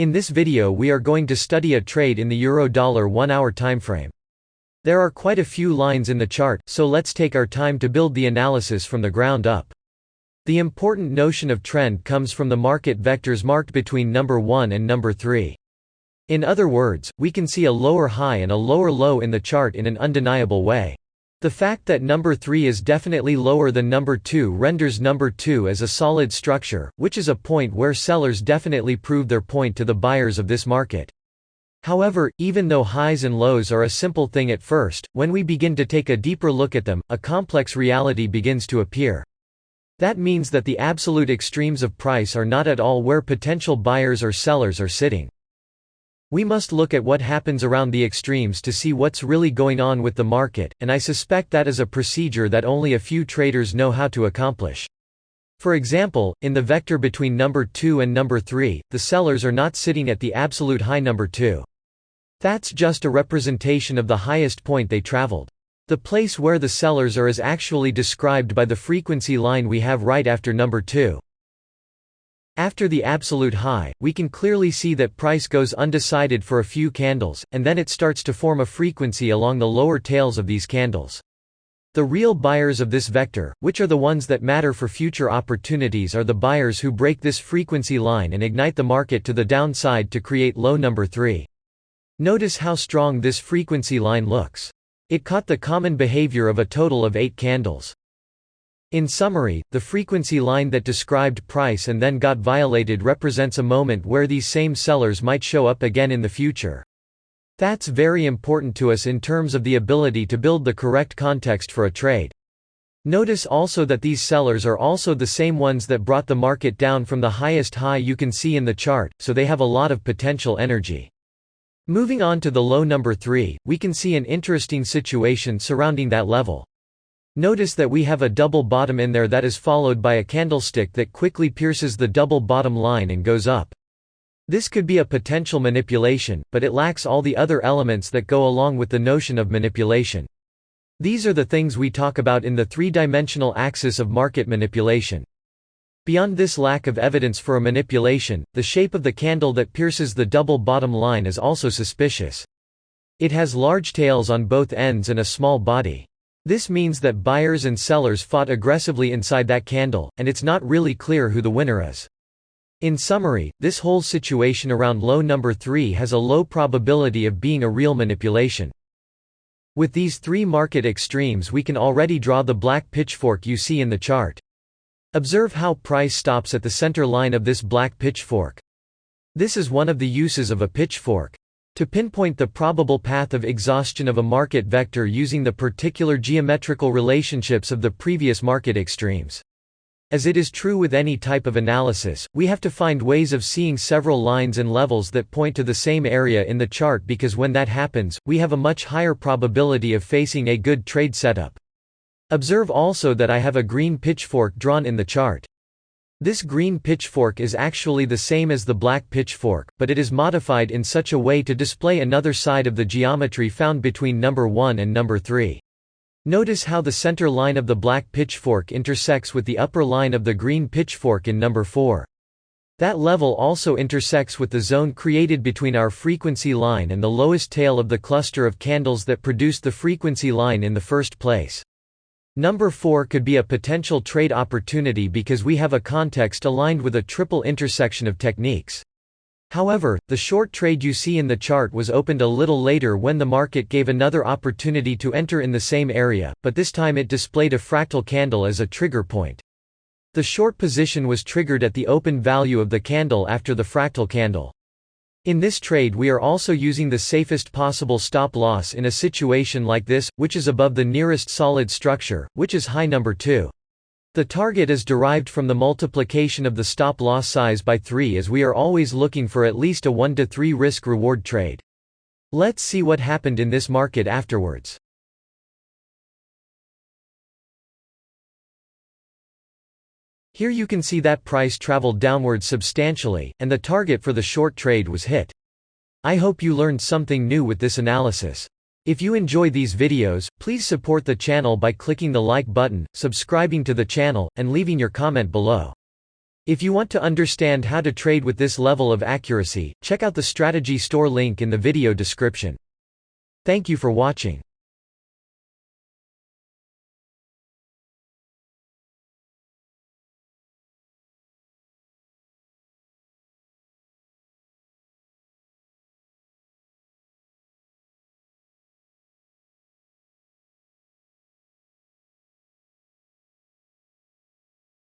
In this video we are going to study a trade in the euro-dollar 1 hour timeframe. There are quite a few lines in the chart, so let's take our time to build the analysis from the ground up. The important notion of trend comes from the market vectors marked between number 1 and number 3. In other words, we can see a lower high and a lower low in the chart in an undeniable way. The fact that number 3 is definitely lower than number 2 renders number 2 as a solid structure, which is a point where sellers definitely prove their point to the buyers of this market. However, even though highs and lows are a simple thing at first, when we begin to take a deeper look at them, a complex reality begins to appear. That means that the absolute extremes of price are not at all where potential buyers or sellers are sitting. We must look at what happens around the extremes to see what's really going on with the market, and I suspect that is a procedure that only a few traders know how to accomplish. For example, in the vector between number 2 and number 3, the sellers are not sitting at the absolute high number 2. That's just a representation of the highest point they traveled. The place where the sellers are is actually described by the frequency line we have right after number 2. After the absolute high, we can clearly see that price goes undecided for a few candles, and then it starts to form a frequency along the lower tails of these candles. The real buyers of this vector, which are the ones that matter for future opportunities, are the buyers who break this frequency line and ignite the market to the downside to create low number 3. Notice how strong this frequency line looks. It caught the common behavior of a total of 8 candles. In summary, the frequency line that described price and then got violated represents a moment where these same sellers might show up again in the future. That's very important to us in terms of the ability to build the correct context for a trade. Notice also that these sellers are also the same ones that brought the market down from the highest high you can see in the chart, so they have a lot of potential energy. Moving on to the low number 3, we can see an interesting situation surrounding that level. Notice that we have a double bottom in there that is followed by a candlestick that quickly pierces the double bottom line and goes up. This could be a potential manipulation, but it lacks all the other elements that go along with the notion of manipulation. These are the things we talk about in the three-dimensional axis of market manipulation. Beyond this lack of evidence for a manipulation, the shape of the candle that pierces the double bottom line is also suspicious. It has large tails on both ends and a small body. This means that buyers and sellers fought aggressively inside that candle, and it's not really clear who the winner is. In summary, this whole situation around low number 3 has a low probability of being a real manipulation. With these three market extremes we can already draw the black pitchfork you see in the chart. Observe how price stops at the center line of this black pitchfork. This is one of the uses of a pitchfork. To pinpoint the probable path of exhaustion of a market vector using the particular geometrical relationships of the previous market extremes. As it is true with any type of analysis, we have to find ways of seeing several lines and levels that point to the same area in the chart, because when that happens, we have a much higher probability of facing a good trade setup. Observe also that I have a green pitchfork drawn in the chart. This green pitchfork is actually the same as the black pitchfork, but it is modified in such a way to display another side of the geometry found between number 1 and number 3. Notice how the center line of the black pitchfork intersects with the upper line of the green pitchfork in number 4. That level also intersects with the zone created between our frequency line and the lowest tail of the cluster of candles that produced the frequency line in the first place. Number 4 could be a potential trade opportunity because we have a context aligned with a triple intersection of techniques. However, the short trade you see in the chart was opened a little later when the market gave another opportunity to enter in the same area, but this time it displayed a fractal candle as a trigger point. The short position was triggered at the open value of the candle after the fractal candle. In this trade we are also using the safest possible stop loss in a situation like this, which is above the nearest solid structure, which is high number 2. The target is derived from the multiplication of the stop loss size by 3, as we are always looking for at least a 1 to 3 risk-reward trade. Let's see what happened in this market afterwards. Here you can see that price traveled downwards substantially, and the target for the short trade was hit. I hope you learned something new with this analysis. If you enjoy these videos, please support the channel by clicking the like button, subscribing to the channel, and leaving your comment below. If you want to understand how to trade with this level of accuracy, check out the strategy store link in the video description. Thank you for watching.